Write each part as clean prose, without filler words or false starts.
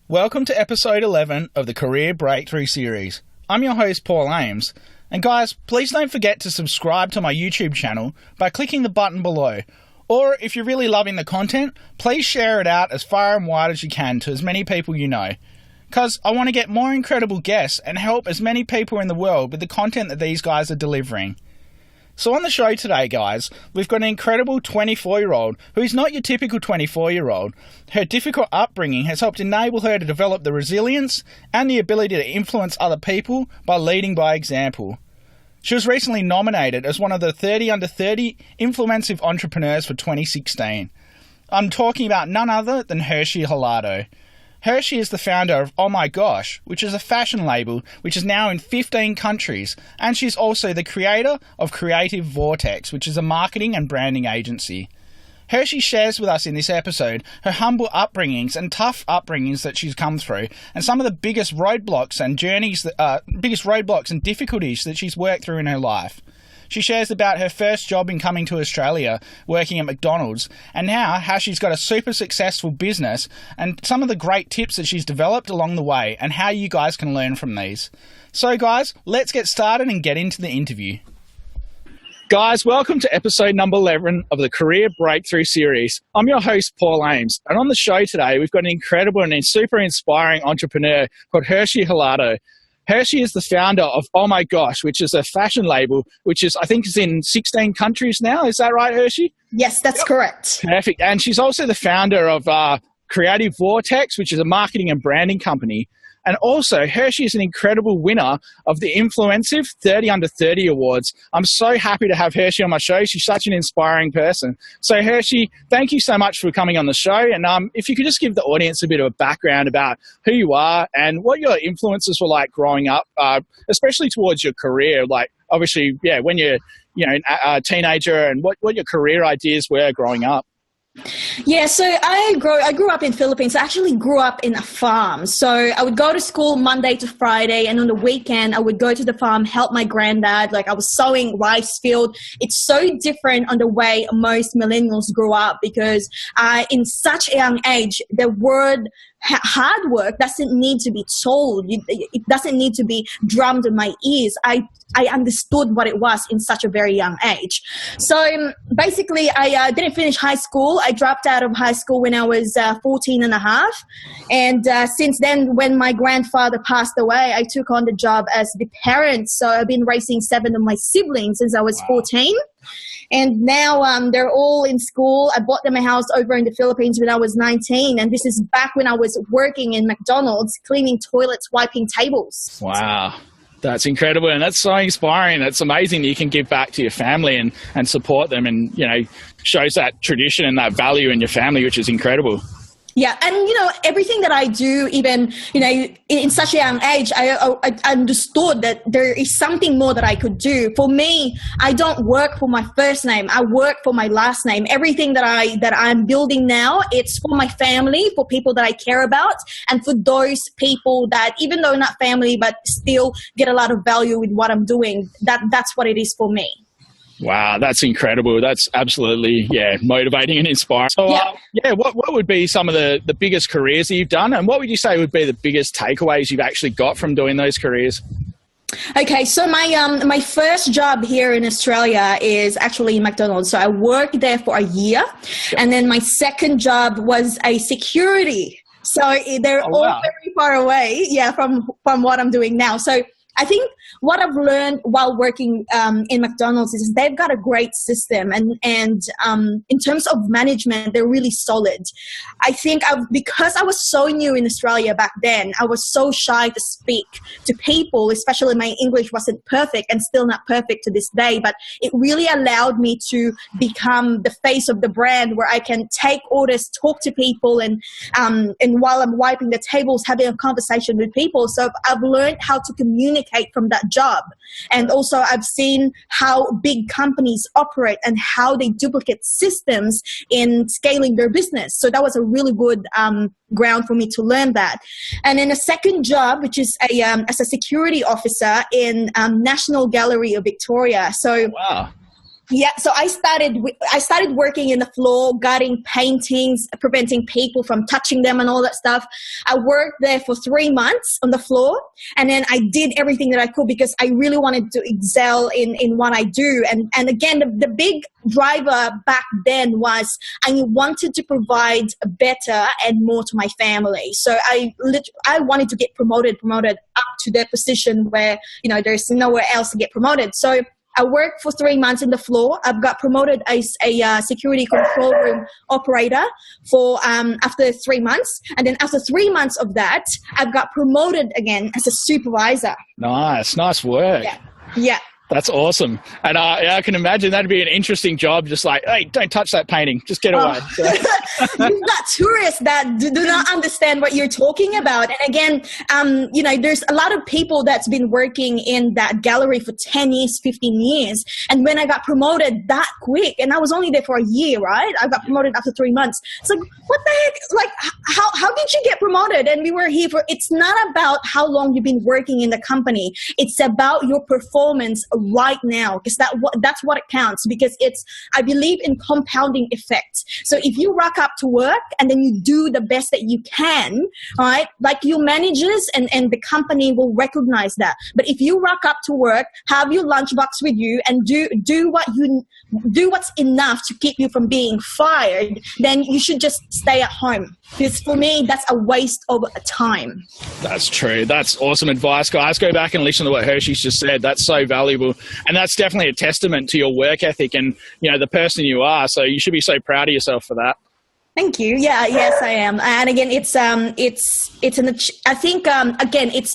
Welcome to episode 11 of the Career Breakthrough series. I'm your host, Paul Ames. And guys, please don't forget to subscribe to my YouTube channel by clicking the button below. Or if you're really loving the content, please share it out as far and wide as you can to as many people you know. Because I want to get more incredible guests and help as many people in the world with the content that these guys are delivering. So on the show today, guys, we've got an incredible 24-year-old who's not your typical 24-year-old. Her difficult upbringing has helped enable her to develop the resilience and the ability to influence other people by leading by example. She was recently nominated as one of the 30 under 30 influential entrepreneurs for 2016. I'm talking about none other than Hershey Hilado. Hershey is the founder of Oh My Gosh, which is a fashion label which is now in 15 countries, and she's also the creator of Creative Vortex, which is a marketing and branding agency. Hershey shares with us in this episode her humble upbringings and tough upbringings that she's come through, and some of the biggest roadblocks and difficulties that she's worked through in her life. She shares about her first job in coming to Australia, working at McDonald's, and now how she's got a super successful business and some of the great tips that she's developed along the way and how you guys can learn from these. So guys, let's get started and get into the interview. Guys, welcome to episode number 11 of the Career Breakthrough series. I'm your host, Paul Ames, and on the show today, we've got an incredible and super inspiring entrepreneur called Hershey Hilado. Hershey is the founder of Oh My Gosh, which is a fashion label, which is, I think, is in 16 countries now. Is that right, Hershey? Yes, that's correct. Perfect. And she's also the founder of Creative Vortex, which is a marketing and branding company. And also, Hershey is an incredible winner of the Influensive 30 Under 30 Awards. I'm so happy to have Hershey on my show. She's such an inspiring person. So Hershey, thank you so much for coming on the show. And if you could just give the audience a bit of a background about who you are and what your influences were like growing up, especially towards your career. Like, obviously, yeah, when you're a teenager, and what your career ideas were growing up. Yeah, so I grew up in Philippines. I actually grew up in a farm. So I would go to school Monday to Friday, and on the weekend I would go to the farm, help my granddad. Like, I was sowing rice field. It's so different on the way most millennials grew up, because in such a young age, the word hard work doesn't need to be told. It doesn't need to be drummed in my ears. I understood what it was in such a very young age. So basically, I didn't finish high school. I dropped out of high school when I was 14 and a half. And since then, when my grandfather passed away, I took on the job as the parent. So I've been raising 7 of my siblings since I was 14. And now they're all in school. I bought them a house over in the Philippines when I was 19. And this is back when I was working in McDonald's, cleaning toilets, wiping tables. Wow. That's incredible. And that's so inspiring. That's amazing that you can give back to your family and support them, and, shows that tradition and that value in your family, which is incredible. Yeah, and everything that I do, even in such a young age, I understood that there is something more that I could do. For me, I don't work for my first name; I work for my last name. Everything that I'm building now, it's for my family, for people that I care about, and for those people that, even though not family, but still get a lot of value with what I'm doing. That's what it is for me. Wow, that's incredible. That's absolutely, motivating and inspiring. So, what would be some of the biggest careers that you've done, and what would you say would be the biggest takeaways you've actually got from doing those careers? Okay, so my first job here in Australia is actually in McDonald's. So I worked there for a year, and then my second job was a security. So they're all very far away, from what I'm doing now. So I think what I've learned while working in McDonald's is they've got a great system, and in terms of management, they're really solid. I think because I was so new in Australia back then, I was so shy to speak to people, especially my English wasn't perfect and still not perfect to this day, but it really allowed me to become the face of the brand, where I can take orders, talk to people, and while I'm wiping the tables, having a conversation with people. So I've learned how to communicate from that job. And also I've seen how big companies operate and how they duplicate systems in scaling their business. So that was a really good ground for me to learn that. And then a second job, which is as a security officer in National Gallery of Victoria. So wow. Yeah, so I started working in the floor, gutting paintings, preventing people from touching them and all that stuff. I worked there for 3 months on the floor, and then I did everything that I could because I really wanted to excel in what I do. And again, the big driver back then was I wanted to provide better and more to my family. So I wanted to get promoted up to that position where, there's nowhere else to get promoted. So I worked for 3 months in the floor. I've got promoted as a security control room operator for after 3 months. And then after 3 months of that, I've got promoted again as a supervisor. Nice work. Yeah. That's awesome. And I can imagine that'd be an interesting job, just like, hey, don't touch that painting, just get away. So. You've got tourists that do not understand what you're talking about. And again, there's a lot of people that's been working in that gallery for 10 years, 15 years. And when I got promoted that quick, and I was only there for a year, right? I got promoted after 3 months. It's like, what the heck? Like, how did you get promoted? And we were here it's not about how long you've been working in the company. It's about your performance right now, because that's what it counts, because I believe in compounding effects. So if you rock up to work and then you do the best that you can, right, like your managers and the company will recognize that. But if you rock up to work, have your lunchbox with you and do what's enough to keep you from being fired, then you should just stay at home. Because for me, that's a waste of time. That's true. That's awesome advice, guys. Go back and listen to what Hershey's just said. That's so valuable. And that's definitely a testament to your work ethic and, the person you are. So you should be so proud of yourself for that. Thank you. Yeah, yes, I am. And again, it's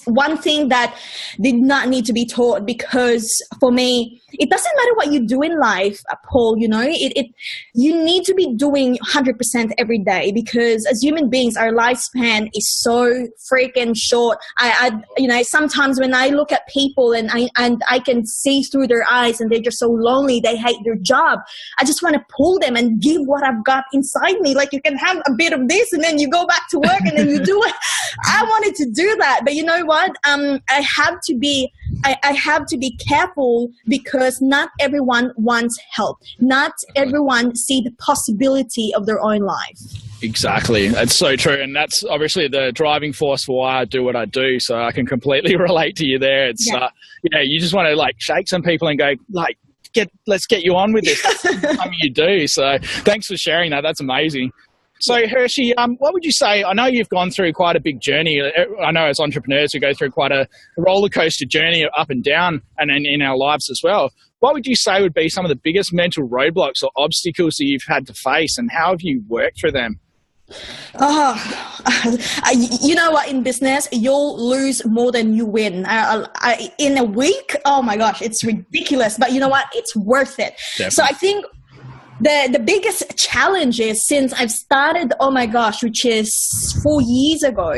one thing that did not need to be taught, because for me, it doesn't matter what you do in life, Paul, you need to be doing 100% every day, because as human beings, our lifespan is so freaking short. Sometimes when I look at people and I can see through their eyes and they're just so lonely, they hate their job, I just want to pull them and give what I've got inside me. Like, you can have a bit of this and then you go back to work and then you do it. I wanted to do that. But you know what? I have to be careful, because not everyone wants help. Not everyone see the possibility of their own life. Exactly. That's so true. And that's obviously the driving force for why I do what I do. So I can completely relate to you there. It's, you just want to shake some people and go let's get you on with this. That's something you do. So thanks for sharing that. That's amazing. So Hershey, what would you say? I know you've gone through quite a big journey. I know as entrepreneurs, we go through quite a roller coaster journey up and down, and in our lives as well. What would you say would be some of the biggest mental roadblocks or obstacles that you've had to face, and how have you worked through them? You know what? In business, you'll lose more than you win. In a week, oh my gosh, it's ridiculous. But you know what? It's worth it. Definitely. So I think the biggest challenge is, since I've started, oh my gosh, which is 4 years ago,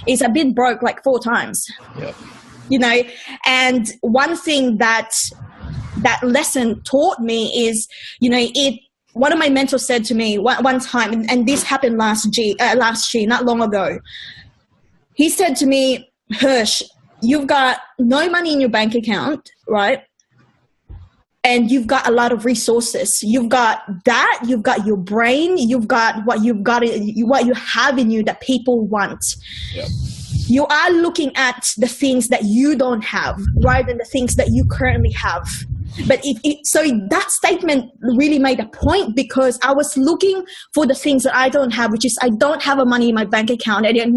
is I've been broke 4 times. Yep. And one thing that lesson taught me is, one of my mentors said to me one time, and this happened last year, not long ago. He said to me, Hirsch, you've got no money in your bank account, right? And you've got a lot of resources. You've got that. You've got your brain. You've got what you have in you that people want. Yep. You are looking at the things that you don't have rather than the things that you currently have. But so that statement really made a point, because I was looking for the things that I don't have, which is I don't have a money in my bank account. I don't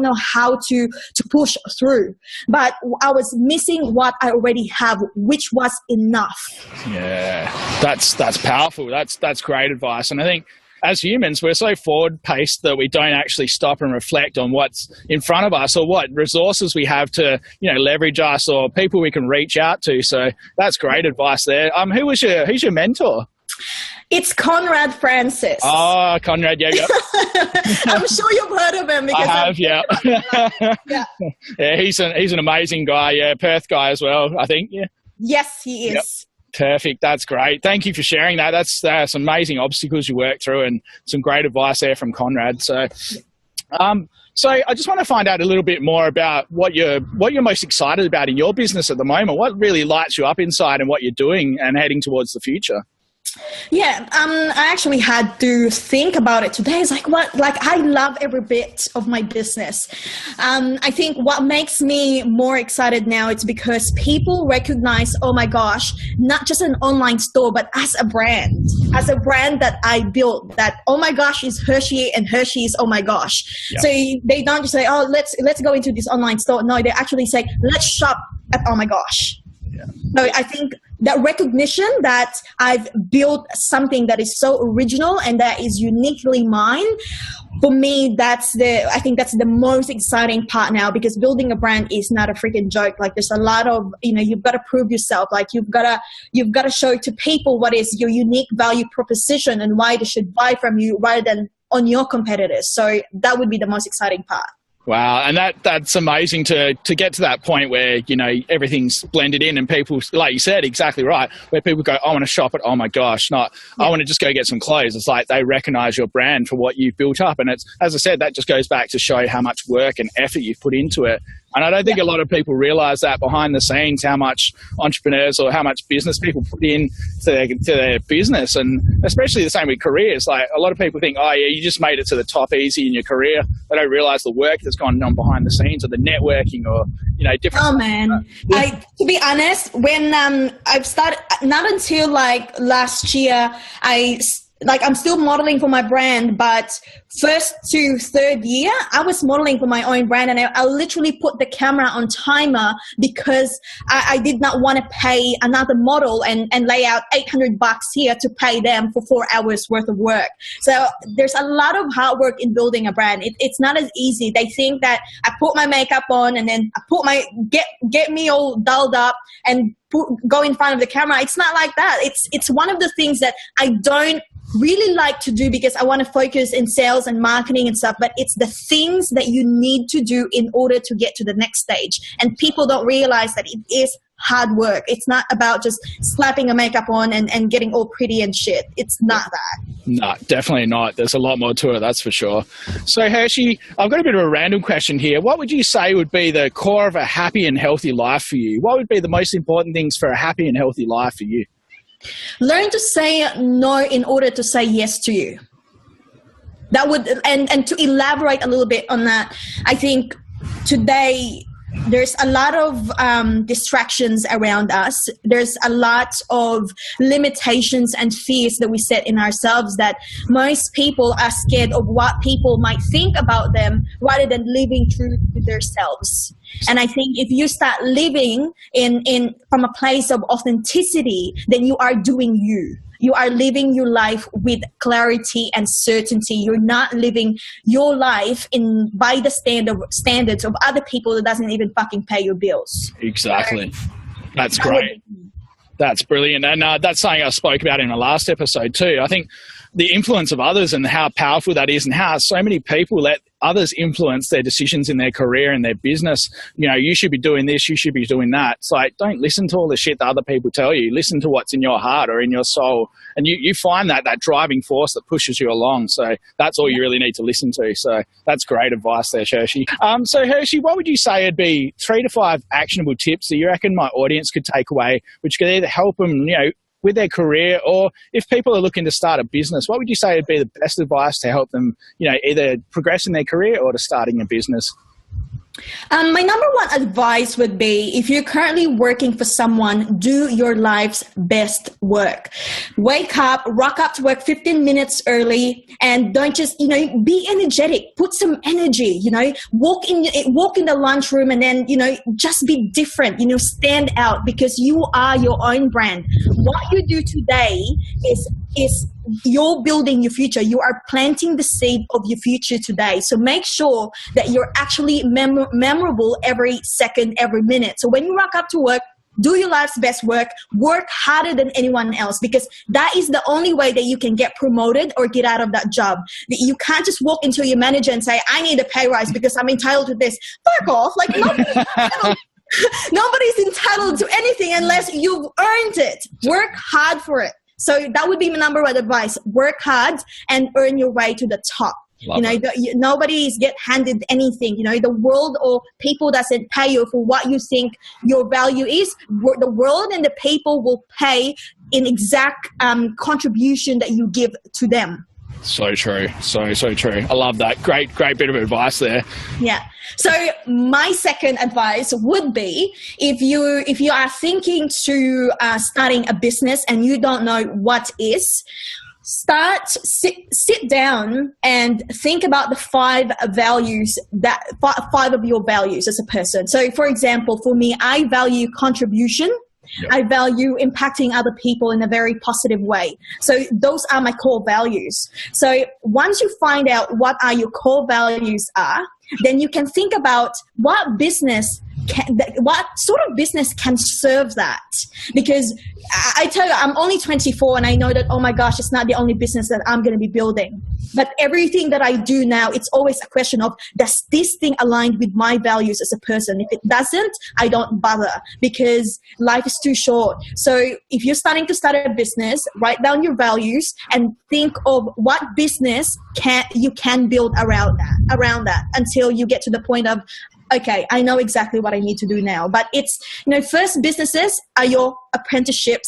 know how to push through. But I was missing what I already have, which was enough. Yeah, that's powerful. That's great advice. And I think as humans, we're so forward-paced that we don't actually stop and reflect on what's in front of us or what resources we have to, leverage us or people we can reach out to. So that's great advice there. Who's your mentor? It's Conrad Francis. Oh, Conrad, yeah. I'm sure you've heard of him. Because I have, yeah. Yeah, he's an amazing guy. Yeah, Perth guy as well, I think. Yeah. Yes, he is. Yep. Perfect. That's great. Thank you for sharing that. That's some amazing obstacles you work through, and some great advice there from Conrad. So, so I just want to find out a little bit more about what you're most excited about in your business at the moment. What really lights you up inside and what you're doing and heading towards the future? Yeah, I actually had to think about it today. It's like, what? Like, I love every bit of my business. I think what makes me more excited now is because people recognize, oh my gosh, not just an online store, but as a brand that I built. That, oh my gosh, is Hershey, and Hershey is oh my gosh. Yeah. So they don't just say, oh, let's go into this online store. No, they actually say, let's shop at oh my gosh. Yeah. So I think that recognition that I've built something that is so original and that is uniquely mine, for me, I think that's the most exciting part now, because building a brand is not a freaking joke. Like, there's a lot of, you've got to prove yourself. Like, you've got to show to people what is your unique value proposition and why they should buy from you rather than on your competitors. So that would be the most exciting part. Wow, and that's amazing to get to that point where, everything's blended in and people, like you said, exactly right, where people go, I want to shop at, oh my gosh, not, I want to just go get some clothes. It's like they recognize your brand for what you've built up. And it's, as I said, that just goes back to show how much work and effort you've put into it. And I don't think a lot of people realize that behind the scenes, how much entrepreneurs or how much business people put in to their business. And especially the same with careers. Like, a lot of people think, oh yeah, you just made it to the top easy in your career. They don't realize the work that's gone on behind the scenes, or the networking, or, different. Oh man. To be honest, when I've started, not until like last year, I'm still modeling for my brand, but first to third year, I was modeling for my own brand, and I literally put the camera on timer because I did not want to pay another model and lay out $800 here to pay them for 4 hours worth of work. So there's a lot of hard work in building a brand. It's not as easy. They think that I put my makeup on and then I put get me all dolled up and go in front of the camera. It's not like that. It's one of the things that I don't really like to do because I want to focus in sales and marketing and stuff, but it's the things that you need to do in order to get to the next stage. And people don't realize that it is hard work. It's not about just slapping a makeup on and getting all pretty and shit. It's not that. No, definitely not. There's a lot more to it, that's for sure. So Hershey, I've got a bit of a random question here. What would you say would be the core of a happy and healthy life for you? What would be the most important things for a happy and healthy life for you? Learn to say no in order to say yes to you. That would, and to elaborate a little bit on that, I think today there's a lot of distractions around us. There's a lot of limitations and fears that we set in ourselves that most people are scared of what people might think about them rather than living true to themselves. And I think if you start living from a place of authenticity, then you are doing you. You are living your life with clarity and certainty. You're not living your life by the standards of other people that doesn't even fucking pay your bills. Exactly. That's great. That's brilliant. And that's something I spoke about in the last episode too. I think the influence of others and how powerful that is, and how so many people let others influence their decisions in their career and their business. You should be doing this, you should be doing that. It's like, don't listen to all the shit that other people tell you. Listen to what's in your heart or in your soul. And you find that driving force that pushes you along. So that's all you really need to listen to. So that's great advice there, Hershey. So Hershey, what would you say would be 3 to 5 actionable tips that you reckon my audience could take away, which could either help them, with their career, or if people are looking to start a business, what would you say would be the best advice to help them, either progress in their career or to starting a business? My number one advice would be, if you're currently working for someone, do your life's best work. Wake up, rock up to work 15 minutes early, and don't just, be energetic. Put some energy, walk in the lunchroom, and then, just be different, stand out, because you are your own brand. What you do today is you're building your future. You are planting the seed of your future today. So make sure that you're actually memorable every second, every minute. So when you rock up to work, do your life's best work harder than anyone else, because that is the only way that you can get promoted or get out of that job. You can't just walk into your manager and say, I need a pay rise because I'm entitled to this. Fuck off. Like, nobody's entitled to anything unless you've earned it. Work hard for it. So that would be my number one advice. Work hard and earn your way to the top. Nobody is get handed anything. The world or people doesn't pay you for what you think your value is. The world and the people will pay in exact contribution that you give to them. So true. So true. I love that. Great bit of advice there. Yeah. So my second advice would be, if you are thinking to starting a business and you don't know what is, sit down and think about the five of your values as a person. So for example, for me, I value contribution. Yep. I value impacting other people in a very positive way. So those are my core values. So once you find out what are your core values are, then you can think about what sort of business can serve that. Because I tell you, I'm only 24 and I know that, oh my gosh, it's not the only business that I'm going to be building. But everything that I do now, it's always a question of, does this thing align with my values as a person? If it doesn't, I don't bother, because life is too short. So if you're starting to start a business, write down your values and think of what business you can build around that until you get to the point of, okay, I know exactly what I need to do now. But it's, first businesses are your apprenticeship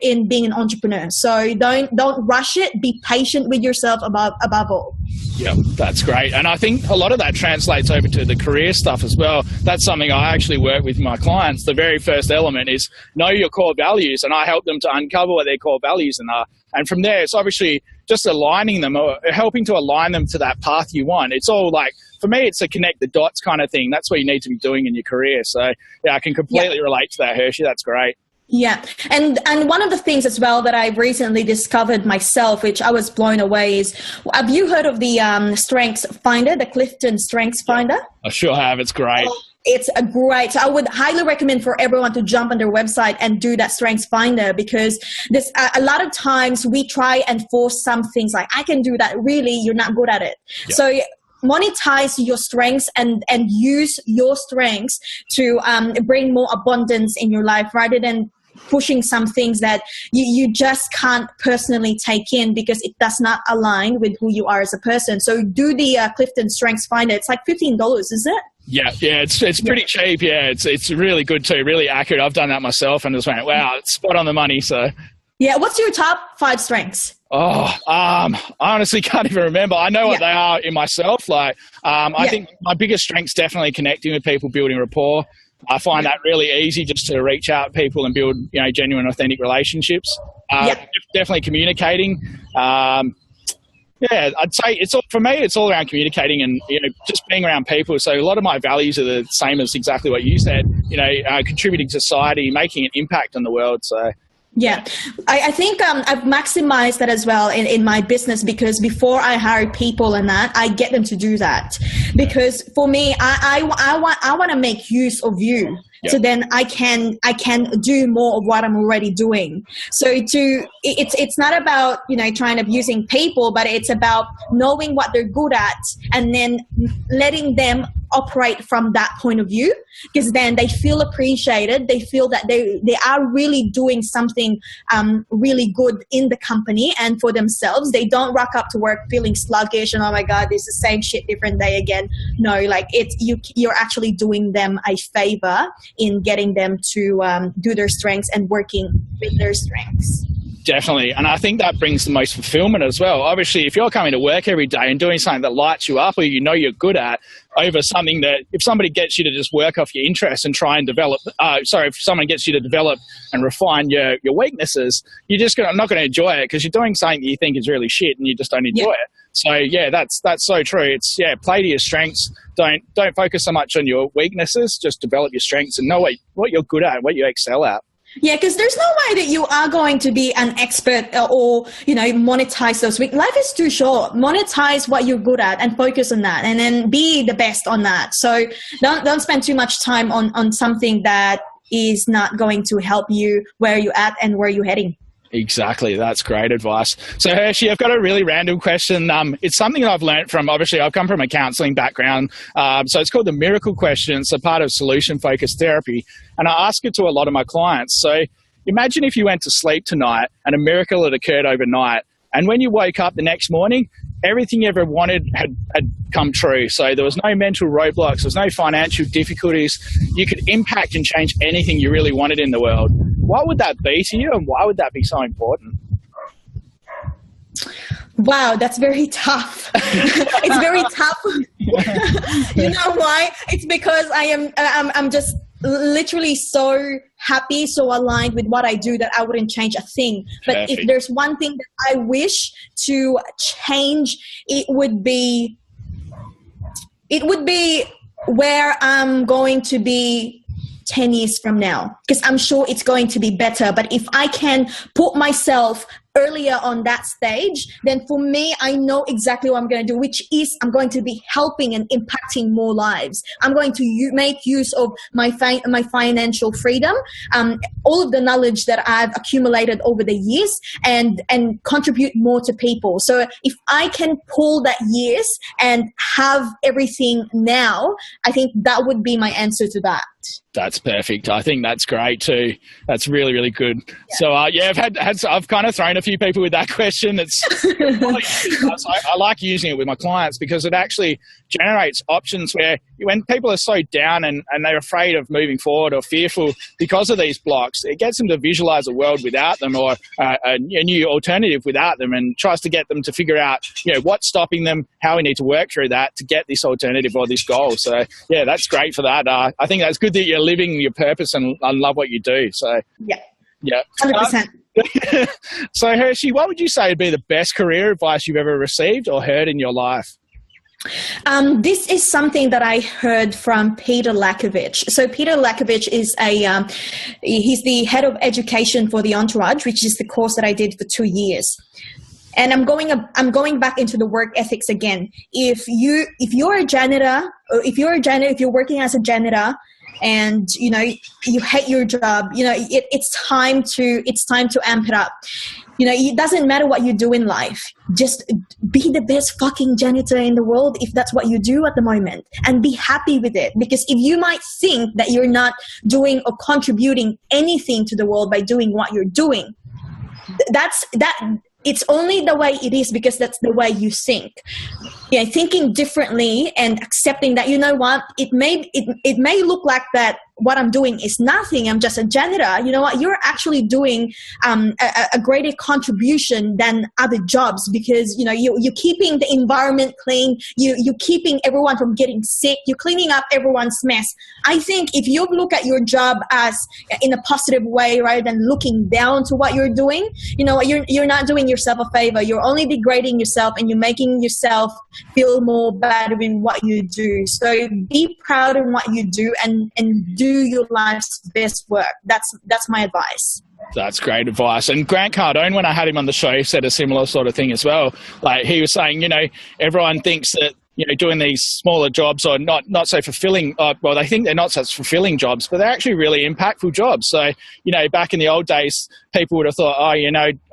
in being an entrepreneur. So don't rush it. Be patient with yourself above all. Yeah, that's great. And I think a lot of that translates over to the career stuff as well. That's something I actually work with my clients. The very first element is know your core values, and I help them to uncover what their core values are. And from there, it's obviously just aligning them or helping to align them to that path you want. It's all like, for me, it's a connect the dots kind of thing. That's what you need to be doing in your career. So yeah, I can completely relate to that, Hershey. That's great. Yeah. And one of the things as well that I've recently discovered myself, which I was blown away, is, have you heard of the Strengths Finder, the Clifton Strengths Finder? I sure have. It's great. It's a great. So I would highly recommend for everyone to jump on their website and do that Strengths Finder, because there's a lot of times we try and force some things like, I can do that. Really, you're not good at it. Yeah. So monetize your strengths and use your strengths to bring more abundance in your life, rather than pushing some things that you just can't personally take in because it does not align with who you are as a person. So do the Clifton Strengths Finder. It's like $15, is it? Yeah, it's pretty cheap. Yeah, it's really good too, really accurate. I've done that myself and just went, wow, it's spot on the money. So yeah, what's your top 5 strengths? Oh, I honestly can't even remember. I know what they are in myself. Like, I think my biggest strength's definitely connecting with people, building rapport. I find that really easy, just to reach out to people and build, genuine, authentic relationships. Definitely communicating. I'd say for me, it's all around communicating and, just being around people. So a lot of my values are the same as exactly what you said, contributing to society, making an impact on the world. So. Yeah, I think I've maximized that as well in my business, because before I hire people and that, I get them to do that. Because for me, I want to make use of you. Yep. So then I can do more of what I'm already doing. So it's not about, trying to using people, but it's about knowing what they're good at and then letting them operate from that point of view, because then they feel appreciated. They feel that they are really doing something really good in the company and for themselves. They don't rock up to work feeling sluggish and, oh my God, it's the same shit, different day again. No, like you're actually doing them a favor in getting them to do their strengths and working with their strengths. Definitely. And I think that brings the most fulfillment as well. Obviously, if you're coming to work every day and doing something that lights you up or you're good at, over something that if somebody gets you to just work off your interests and try and develop, if someone gets you to develop and refine your weaknesses, you're just not going to enjoy it because you're doing something that you think is really shit and you just don't enjoy it. So yeah, that's so true. It's play to your strengths. Don't focus so much on your weaknesses. Just develop your strengths and know what you're good at, what you excel at. Yeah, because there's no way that you are going to be an expert or, monetize those weeks. Life is too short. Monetize what you're good at and focus on that, and then be the best on that. So don't spend too much time on something that is not going to help you where you're at and where you're heading. Exactly. That's great advice. So Hershey, I've got a really random question. It's something that I've learned from, obviously I've come from a counseling background. So it's called the miracle question. It's a part of solution-focused therapy. And I ask it to a lot of my clients. So imagine if you went to sleep tonight and a miracle had occurred overnight. And when you woke up the next morning, everything you ever wanted had come true. So there was no mental roadblocks. There was no financial difficulties. You could impact and change anything you really wanted in the world. what would that be to you, and why would that be so important? Wow, that's very tough. It's very tough. You know why? It's because I'm just literally so happy, so aligned with what I do that I wouldn't change a thing. But Perfect. if there's one thing that I wish to change, it would be where I'm going to be 10 years from now, because I'm sure it's going to be better. But if I can put myself earlier on that stage, then for me, I know exactly what I'm going to do, which is I'm going to be helping and impacting more lives. I'm going to make use of my financial freedom, all of the knowledge that I've accumulated over the years, and contribute more to people. So if I can pull that years and have everything now, I think that would be my answer to that. That's perfect. I think that's great too. That's really, really good. Yeah. So, I've kind of thrown a few people with that question. I like using it with my clients because it actually generates options where when people are so down and they're afraid of moving forward or fearful because of these blocks, it gets them to visualize a world without them, or a new alternative without them, and tries to get them to figure out, what's stopping them, how we need to work through that to get this alternative or this goal. So, yeah, that's great for that. I think that's good that you're living your purpose and love what you do. So, yeah, 100%. So, Hershey, what would you say would be the best career advice you've ever received or heard in your life? This is something that I heard from Peter Lakovich. So Peter Lakovich is he's the head of education for the Entourage, which is the course that I did for 2 years. And I'm going back into the work ethics again. If you're a janitor, or if you're working as a janitor, and you hate your job, it's time to amp it up. It doesn't matter what you do in life. Just be the best fucking janitor in the world if that's what you do at the moment, and be happy with it. Because if you might think that you're not doing or contributing anything to the world by doing what you're doing, it's only the way it is because that's the way you think. Thinking differently and accepting that, it may look like that what I'm doing is nothing. I'm just a janitor. You know what? You're actually doing a greater contribution than other jobs, because you're keeping the environment clean. You're keeping everyone from getting sick. You're cleaning up everyone's mess. I think if you look at your job as in a positive way rather than looking down to what you're doing, you're not doing yourself a favor. You're only degrading yourself, and you're making yourself feel more bad in what you do. So be proud of what you do and do your life's best work. That's my advice. That's great advice. And Grant Cardone, when I had him on the show, said a similar sort of thing as well. Like, he was saying, everyone thinks that doing these smaller jobs are not so fulfilling. Well, they think they're not such fulfilling jobs, but they're actually really impactful jobs. So, back in the old days, people would have thought, I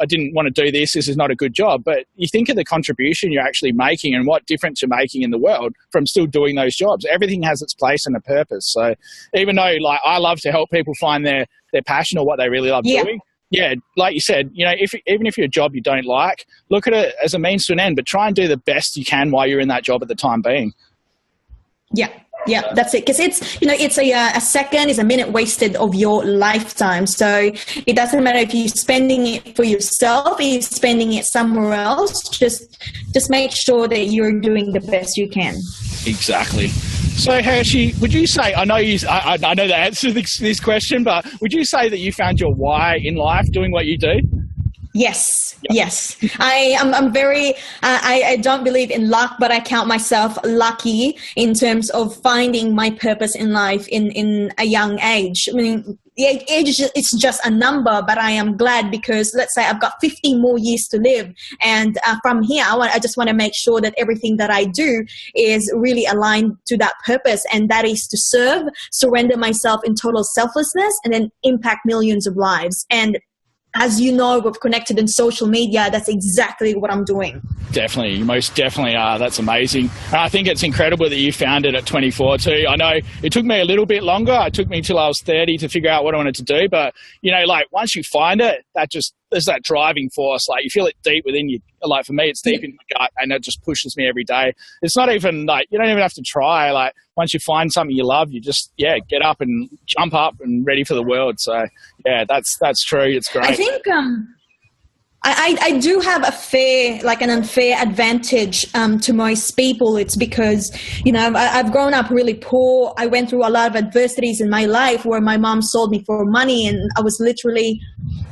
didn't want to do this. This is not a good job. But you think of the contribution you're actually making and what difference you're making in the world from still doing those jobs. Everything has its place and a purpose. So even though, I love to help people find their passion or what they really love doing, yeah, like you said, even if you're a job you don't like, look at it as a means to an end, but try and do the best you can while you're in that job at the time being. Yeah, that's it. Because it's a second is a minute wasted of your lifetime. So it doesn't matter if you're spending it for yourself, if you're spending it somewhere else. Just make sure that you're doing the best you can. Exactly. So, Hershey, would you say, I know the answer to this question, but would you say that you found your why in life doing what you do? Yes. I'm very, I don't believe in luck, but I count myself lucky in terms of finding my purpose in life in a young age. I mean, age is just a number, but I am glad because let's say I've got 50 more years to live. And from here, I just want to make sure that everything that I do is really aligned to that purpose. And that is to serve, surrender myself in total selflessness, and then impact millions of lives. And as you know, we've connected in social media. That's exactly what I'm doing. Definitely. You most definitely are. That's amazing. I think it's incredible that you found it at 24 too. I know it took me a little bit longer. It took me till I was 30 to figure out what I wanted to do. But, once you find it, there's that driving force. Like, you feel it deep within you. Like, for me, it's deep in my gut, and it just pushes me every day. It's not even you don't even have to try. Like, once you find something you love, you just, get up and jump up and ready for the world. So, yeah, that's true. It's great. I think I do have an unfair advantage to most people. It's because, I've grown up really poor. I went through a lot of adversities in my life where my mom sold me for money, and I was literally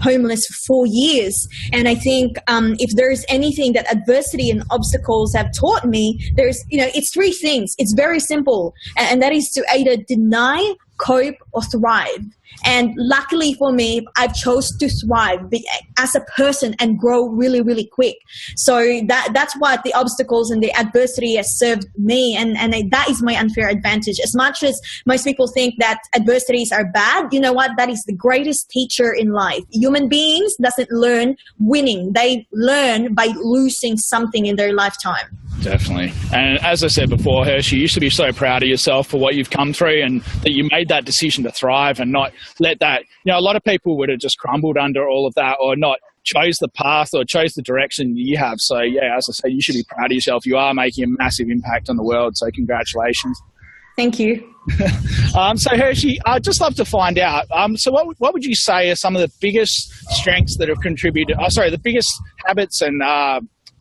homeless for 4 years. And I think if there's anything that adversity and obstacles have taught me, it's three things. It's very simple, and that is to either deny, cope, or thrive. And luckily for me, I've chose to thrive as a person and grow really, really quick. So that's what the obstacles and the adversity has served me. And that is my unfair advantage. As much as most people think that adversities are bad, you know what? That is the greatest teacher in life. Human beings doesn't learn winning. They learn by losing something in their lifetime. Definitely. And as I said before, Hershey, you should be so proud of yourself for what you've come through and that you made that decision to thrive and not let that, a lot of people would have just crumbled under all of that or not chose the path or chose the direction you have. So, as I said, you should be proud of yourself. You are making a massive impact on the world. So congratulations. Thank you. So Hershey, I'd just love to find out. So what would you say are some of the biggest strengths that have contributed, the biggest habits and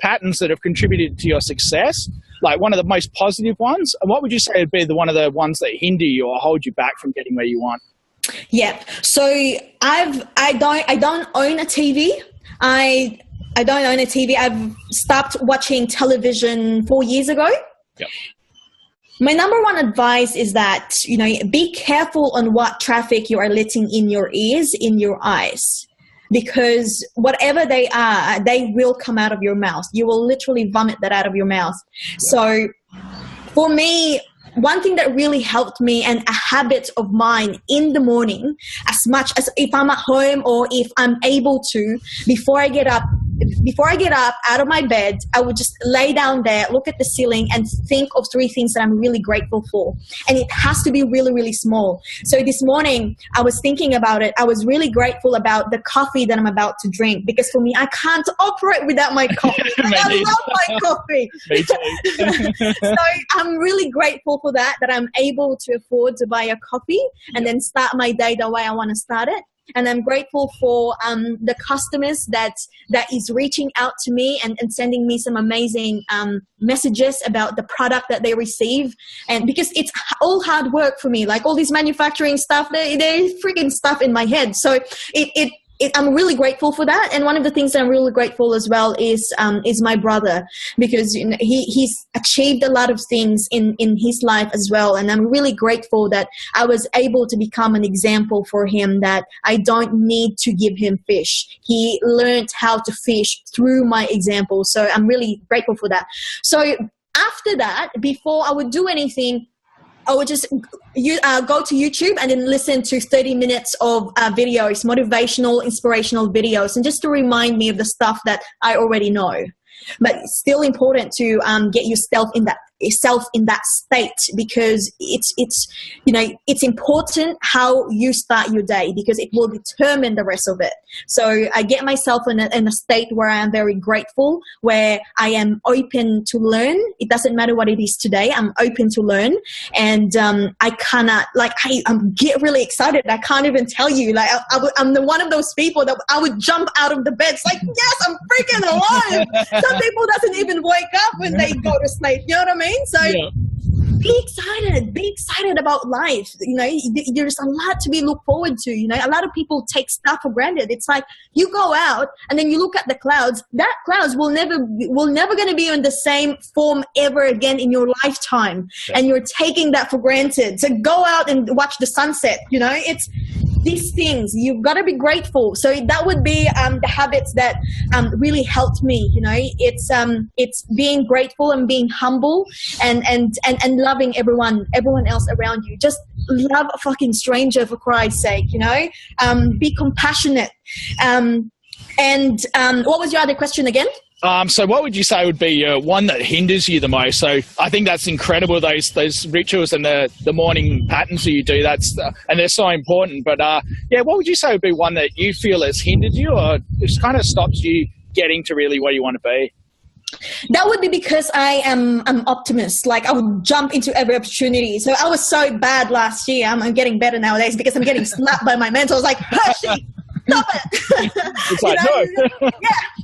patterns that have contributed to your success, like one of the most positive ones? And what would you say would be one of the ones that hinder you or hold you back from getting where you want? Yeah. So I don't own a TV. I don't own a TV. I've stopped watching television 4 years ago. Yep. My number one advice is that, be careful on what traffic you are letting in your ears, in your eyes. Because whatever they are, they will come out of your mouth. You will literally vomit that out of your mouth. Yeah. So for me, one thing that really helped me and a habit of mine in the morning, as much as if I'm at home or if I'm able to, before I get up out of my bed, I would just lay down there, look at the ceiling and think of three things that I'm really grateful for. And it has to be really, really small. So this morning I was thinking about it. I was really grateful about the coffee that I'm about to drink, because for me, I can't operate without my coffee. I love my coffee. Me too. So I'm really grateful for that I'm able to afford to buy a coffee and then start my day the way I want to start it. And I'm grateful for the customers that is reaching out to me and sending me some amazing messages about the product that they receive. And because it's all hard work for me, like all this manufacturing stuff, there's freaking stuff in my head. So I'm really grateful for that. And one of the things that I'm really grateful as well is my brother, because he's achieved a lot of things in his life as well. And I'm really grateful that I was able to become an example for him, that I don't need to give him fish. He learned how to fish through my example. So I'm really grateful for that. So after that, before I would do anything, I would just go to YouTube and then listen to 30 minutes of videos, motivational, inspirational videos, and just to remind me of the stuff that I already know. But it's still important to get yourself in that state, because it's important how you start your day, because it will determine the rest of it. So I get myself in a state where I am very grateful, where I am open to learn. It doesn't matter what it is today. I'm open to learn, and I cannot I get really excited. I can't even tell you. I'm the one of those people that I would jump out of the bed. It's like, yes, I'm freaking alive. Some people doesn't even wake up when they go to sleep. You know what I mean? So be excited about life. There's a lot to be looked forward to. A lot of people take stuff for granted. It's like you go out and then you look at the clouds. That clouds will never going to be in the same form ever again in your lifetime. Yeah. And you're taking that for granted. So go out and watch the sunset. It's these things. You've got to be grateful. So that would be the habits that really helped me. It's being grateful and being humble and loving everyone else around you. Just love a fucking stranger, for Christ's sake. Be compassionate. And what was your other question again? So what would you say would be one that hinders you the most? So I think that's incredible, those rituals and the morning patterns that you do, and they're so important. But what would you say would be one that you feel has hindered you or just kind of stops you getting to really where you want to be? That would be because I'm optimist. Like I would jump into every opportunity. So I was so bad last year. I'm getting better nowadays because I'm getting slapped by my mentors. Like, Hershey, stop it. It's like, no.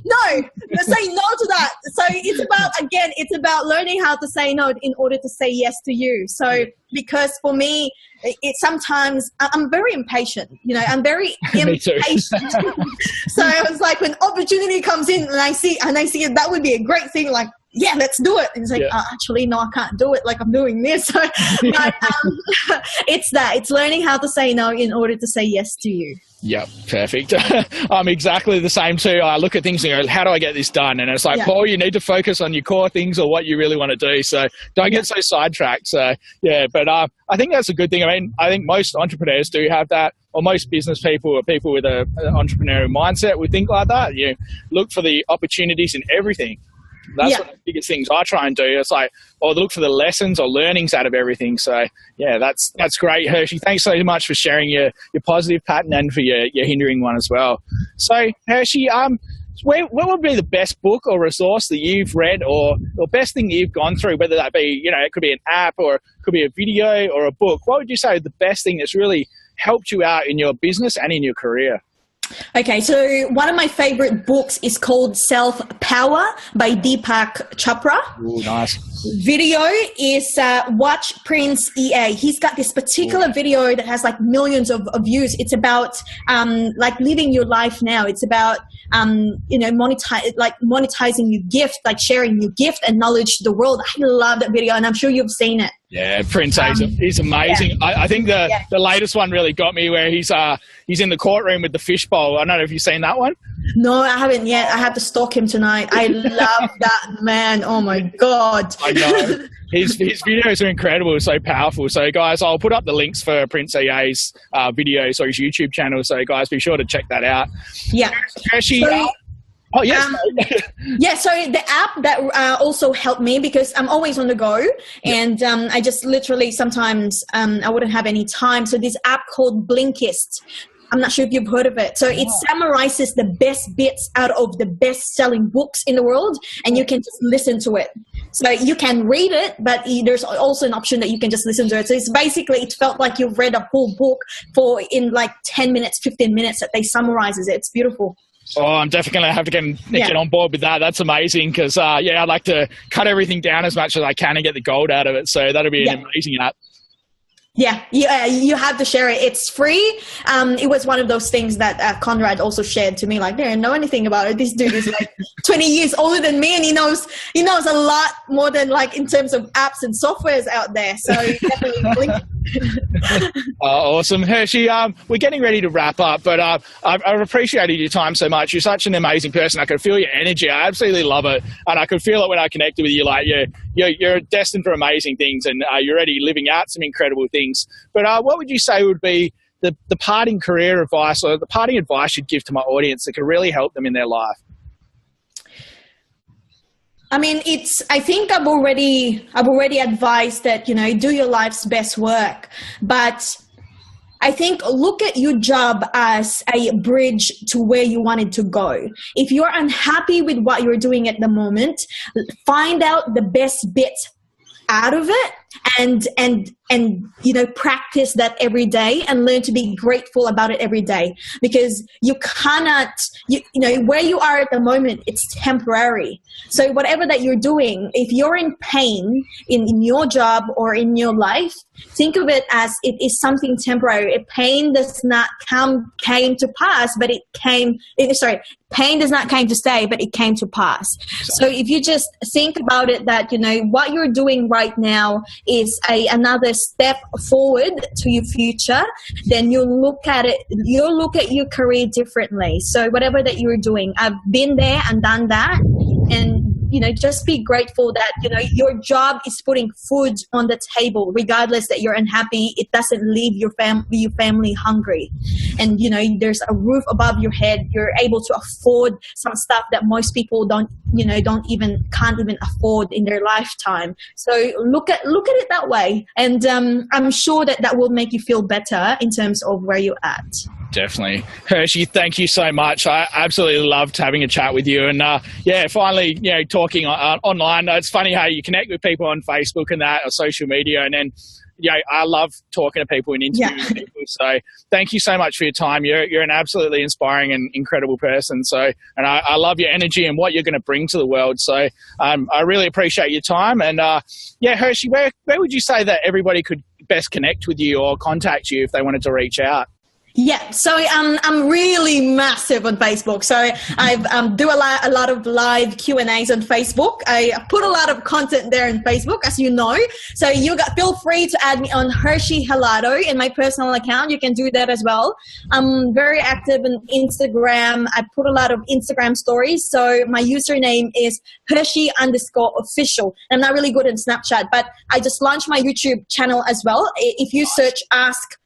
No, say no to that. So it's about learning how to say no in order to say yes to you. So because for me, it sometimes I'm very impatient, I'm very impatient. So I was like, when opportunity comes in and I see it, that would be a great thing. Like, yeah, let's do it. And it's like, actually, no, I can't do it. Like I'm doing this. So, but it's learning how to say no in order to say yes to you. Yep, perfect. I'm exactly the same too. I look at things and go, how do I get this done? And it's like, Paul, you need to focus on your core things or what you really want to do. So don't get so sidetracked. So yeah, but I think that's a good thing. I mean, I think most entrepreneurs do have that, or most business people or people with an entrepreneurial mindset would think like that. You look for the opportunities in everything. That's one of the biggest things I try and do. It's like, look for the lessons or learnings out of everything. So yeah, that's great, Hershey. Thanks so much for sharing your positive pattern and for your hindering one as well. So Hershey, what would be the best book or resource that you've read or best thing that you've gone through, whether that be, it could be an app or it could be a video or a book? What would you say is the best thing that's really helped you out in your business and in your career? Okay, so one of my favorite books is called Self-Power by Deepak Chopra. Ooh, nice. Video is Watch Prince EA. He's got this particular video that has like millions of views. It's about like living your life now. It's about monetizing your gift, like sharing your gift and knowledge to the world. I love that video, and I'm sure you've seen it. Yeah, Prince is amazing. Yeah. I think the latest one really got me, where he's in the courtroom with the fishbowl. I don't know if you've seen that one. No, I haven't yet. I have to stalk him tonight. I love that man. Oh my God. I know. His videos are incredible, so powerful. So guys, I'll put up the links for Prince EA's videos or his YouTube channel. So guys, be sure to check that out. Yeah. Hershey, oh, yes. So the app that also helped me, because I'm always on the go, and I just literally sometimes I wouldn't have any time. So this app called Blinkist, I'm not sure if you've heard of it. So it summarizes the best bits out of the best-selling books in the world, and you can just listen to it. So you can read it, but there's also an option that you can just listen to it. So it's basically, it felt like you've read a whole book in like 10 minutes, 15 minutes that they summarizes it. It's beautiful. Oh, I'm definitely going to have to get on board with that. That's amazing because, I'd like to cut everything down as much as I can and get the gold out of it. So that'll be an amazing app. Yeah, you have to share it. It's free. It was one of those things that Conrad also shared to me. Like, they don't know anything about it. This dude is like 20 years older than me, and he knows a lot more than like in terms of apps and softwares out there. So definitely. Awesome, Hershey. We're getting ready to wrap up, but I've appreciated your time so much. You're such an amazing person. I could feel your energy. I absolutely love it, and I could feel it when I connected with you. Like you're destined for amazing things, and you're already living out some incredible things. But what would you say would be the parting career advice or the parting advice you'd give to my audience that could really help them in their life? I mean, I think I've already advised that, do your life's best work, but I think look at your job as a bridge to where you wanted to go. If you're unhappy with what you're doing at the moment, find out the best bits out of it and practice that every day and learn to be grateful about it every day, because you cannot, where you are at the moment, it's temporary. So whatever that you're doing, if you're in pain in your job or in your life, think of it as it is something temporary. Pain does not came to pass, but pain does not came to stay, but it came to pass. So if you just think about it, that, what you're doing right now is another step forward to your future, then you'll look at your career differently. So whatever that you're doing, I've been there and done that. And, just be grateful that, your job is putting food on the table, regardless that you're unhappy. It doesn't leave your family hungry. And, there's a roof above your head. You're able to afford some stuff that most people can't even afford in their lifetime. So look at it that way. And I'm sure that will make you feel better in terms of where you're at. Definitely. Hershey, thank you so much. I absolutely loved having a chat with you. And finally, talking online. It's funny how you connect with people on Facebook and that, or social media. And then, I love talking to people and interviewing people. So thank you so much for your time. You're an absolutely inspiring and incredible person. So, and I love your energy and what you're going to bring to the world. So I really appreciate your time. And Hershey, where would you say that everybody could best connect with you or contact you if they wanted to reach out? Yeah, so I'm really massive on Facebook. So I do a lot of live Q&As on Facebook. I put a lot of content there on Facebook, as you know. So feel free to add me on Hershey Hilado in my personal account. You can do that as well. I'm very active on Instagram. I put a lot of Instagram stories. So my username is Hershey_official. I'm not really good in Snapchat, but I just launched my YouTube channel as well. If you search #Ask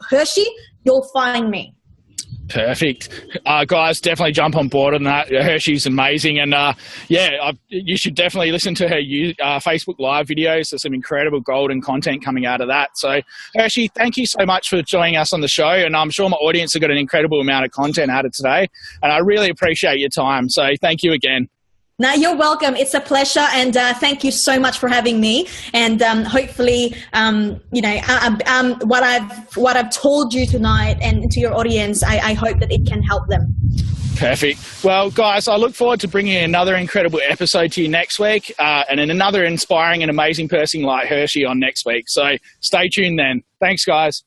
Hershey, you'll find me. Perfect. Guys, definitely jump on board on that. Hershey's amazing. And you should definitely listen to her Facebook Live videos. There's some incredible golden content coming out of that. So, Hershey, thank you so much for joining us on the show. And I'm sure my audience have got an incredible amount of content out of today. And I really appreciate your time. So thank you again. No, you're welcome. It's a pleasure, and thank you so much for having me. And hopefully, what I've told you tonight and to your audience, I hope that it can help them. Perfect. Well, guys, I look forward to bringing another incredible episode to you next week, and then another inspiring and amazing person like Hershey on next week. So stay tuned then. Thanks, guys.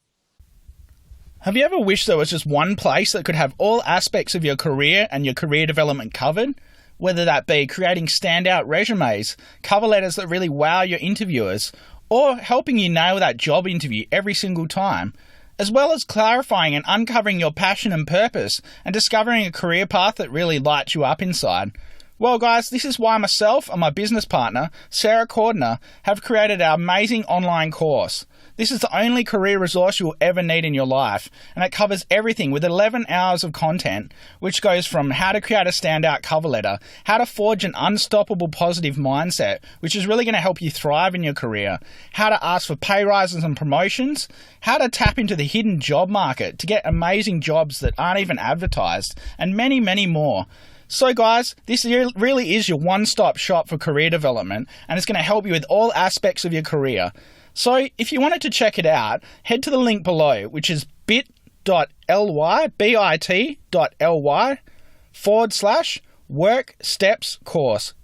Have you ever wished there was just one place that could have all aspects of your career and your career development covered? Whether that be creating standout resumes, cover letters that really wow your interviewers, or helping you nail that job interview every single time, as well as clarifying and uncovering your passion and purpose and discovering a career path that really lights you up inside. Well, guys, this is why myself and my business partner, Sarah Cordner, have created our amazing online course. This is the only career resource you'll ever need in your life, and it covers everything with 11 hours of content, which goes from how to create a standout cover letter, how to forge an unstoppable positive mindset, which is really going to help you thrive in your career, how to ask for pay rises and promotions, how to tap into the hidden job market to get amazing jobs that aren't even advertised, and many, many more. So guys, this really is your one-stop shop for career development, and it's going to help you with all aspects of your career. So if you wanted to check it out, head to the link below, which is bit.ly/work-steps-course, WORKSTEPS-COURSE.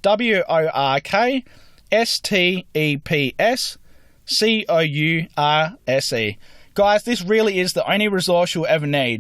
Guys, this really is the only resource you'll ever need.